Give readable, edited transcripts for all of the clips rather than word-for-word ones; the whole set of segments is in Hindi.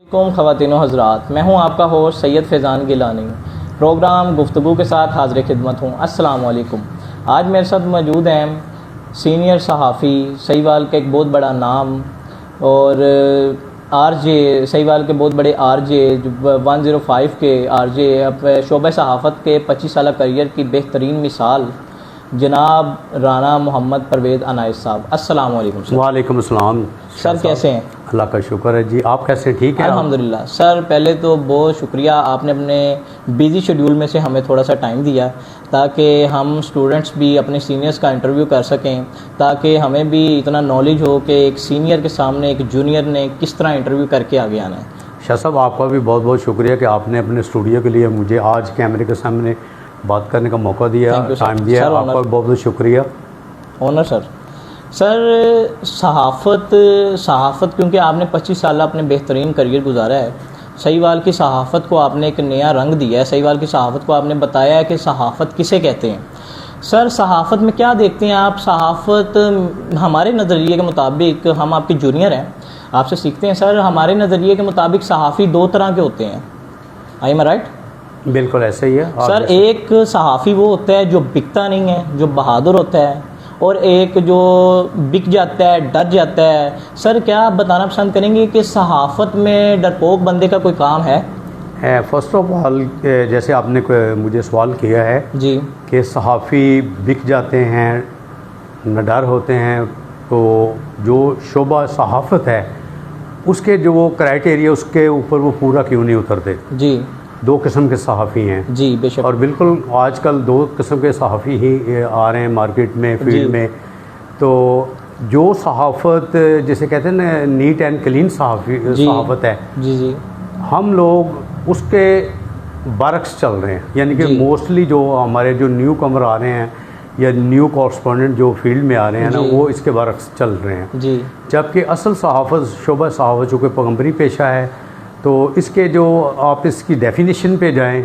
ख़वातीनो हज़रात, मैं हूँ आपका होस्ट सैयद फैज़ान गिलानी। प्रोग्राम गुफ्तगू के साथ हाज़िर खिदमत हूँ। अस्सलाम वालेकुम। आज मेरे साथ मौजूद हैं सीनियर सहाफ़ी सहीवाल का एक बहुत बड़ा नाम और आरजे सहीवाल के बहुत बड़े आरजे 105 के आरजे शोबा सहाफ़त के 25 साल करियर की बेहतरीन मिसाल जनाब राना मोहम्मद परवेज़ अनायत साहब। अस्सलाम वालेकुम सर। वालेकुम अस्सलाम सर, कैसे हैं? अल्लाह का शुक्र है जी। आप कैसे? ठीक है अल्हम्दुलिल्लाह। सर, पहले तो बहुत शुक्रिया, आपने अपने बिज़ी शेड्यूल में से हमें थोड़ा सा टाइम दिया ताकि हम स्टूडेंट्स भी अपने सीनियर्स का इंटरव्यू कर सकें, ताकि हमें भी इतना नॉलेज हो कि एक सीनियर के सामने एक जूनियर ने किस तरह इंटरव्यू करके आगे आना है। शाह साहब, आपका भी बहुत बहुत शुक्रिया कि आपने अपने स्टूडियो के लिए मुझे आज कैमरे के सामने बात करने का मौका दिया, टाइम दिया। आपका बहुत बहुत शुक्रिया। ऑनर सर, सहाफ़त क्योंकि आपने 25 साल अपने बेहतरीन करियर गुजारा है। सहीवाल की सहाफ़त को आपने एक नया रंग दिया है। सहीवाल की सहाफ़त को आपने बताया है कि सहाफ़त किसे कहते हैं। सर, सहाफ़त में क्या देखते हैं आप? सहाफ़त हमारे नज़रिए के मुताबिक, हम आपके जूनियर हैं, आपसे सीखते हैं सर। हमारे नज़रिए के मुताबिक सहाफ़ी दो तरह के होते हैं। I am right? बिल्कुल ऐसे ही है सर। एक सहाफ़ी वो होता है जो बिकता नहीं है, जो बहादुर होता है, और एक जो बिक जाता है, डर जाता है। सर, क्या आप बताना पसंद करेंगे कि सहाफ़त में डरपोक बंदे का कोई काम है? फ़र्स्ट ऑफ ऑल, जैसे आपने मुझे सवाल किया है जी कि सहाफ़ी बिक जाते हैं, निडर होते हैं, तो जो शोबा सहाफ़त है उसके जो वो क्राइटेरिया उसके ऊपर वो पूरा क्यों नहीं उतरते? जी, दो किस्म के सहाफ़ी हैं जी बेशक। और बिल्कुल आजकल दो किस्म के सहाफ़ी ही आ रहे हैं मार्केट में, फील्ड में। तो जो सहाफ़त जिसे कहते हैं ना नीट एंड क्लीन सहाफ़त है, जी जी, हम लोग उसके बरक्स चल रहे हैं। यानी कि मोस्टली जो हमारे जो न्यू कमर आ रहे हैं या न्यू कॉरस्पॉन्डेंट जो फील्ड में आ रहे हैं ना, वो इसके बरक्स चल रहे हैं जी। जबकि असल सहाफ़त शोबा सहाफ़त चूँकि पैगम्बरी पेशा है, तो इसके जो आप इसकी डेफिनेशन पे जाएं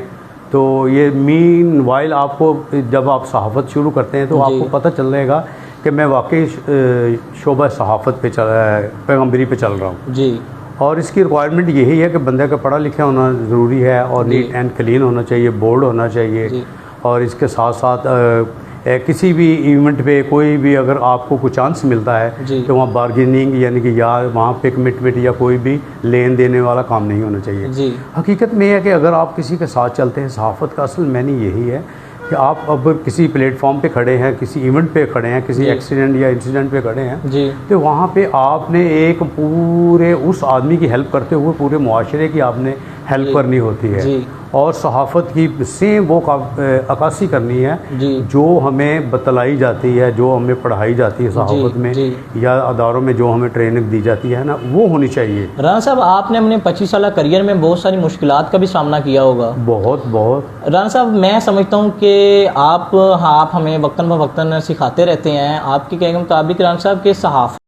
तो ये मीन वाइल आपको जब आप सहाफ़त शुरू करते हैं तो आपको पता चल जाएगा कि मैं वाकई शोबा सहाफ़त पे पैगम्बरी पे चल रहा हूँ जी। और इसकी रिक्वायरमेंट यही है कि बंदे का पढ़ा लिखा होना ज़रूरी है और नीट एंड क्लीन होना चाहिए, बोल्ड होना चाहिए। और इसके साथ साथ किसी भी इवेंट पे कोई भी अगर आपको कुछ चांस मिलता है तो वहाँ बार्गेनिंग यानी कि या वहाँ पे कमिटमेंट या कोई भी लेन देने वाला काम नहीं होना चाहिए जी। हकीकत में है कि अगर आप किसी के साथ चलते हैं, सहाफ़त का असल मैंने यही है कि आप अब किसी प्लेटफॉर्म पे खड़े हैं, किसी इवेंट पे खड़े हैं, किसी एक्सीडेंट या इंसिडेंट पे खड़े हैं जी, तो वहाँ पे आपने एक पूरे उस आदमी की हेल्प करते हुए पूरे मुआशरे की आपने हेल्प करनी होती है जी। और सहाफ़त की सेम वो अक्कासी करनी है जी, जो हमें बतलाई जाती है, जो हमें पढ़ाई जाती है सहाफ़त में जी, या अदारों में जो हमें ट्रेनिंग दी जाती है ना, वो होनी चाहिए। राना साहब, आपने अपने 25 साल करियर में बहुत सारी मुश्किलात का भी सामना किया होगा। बहुत। राना साहब, मैं समझता हूँ कि आप हमें वक्तन ब वक्तन सिखाते रहते हैं। आपके कहने के मुताबिक राना साहब के सहाफ़त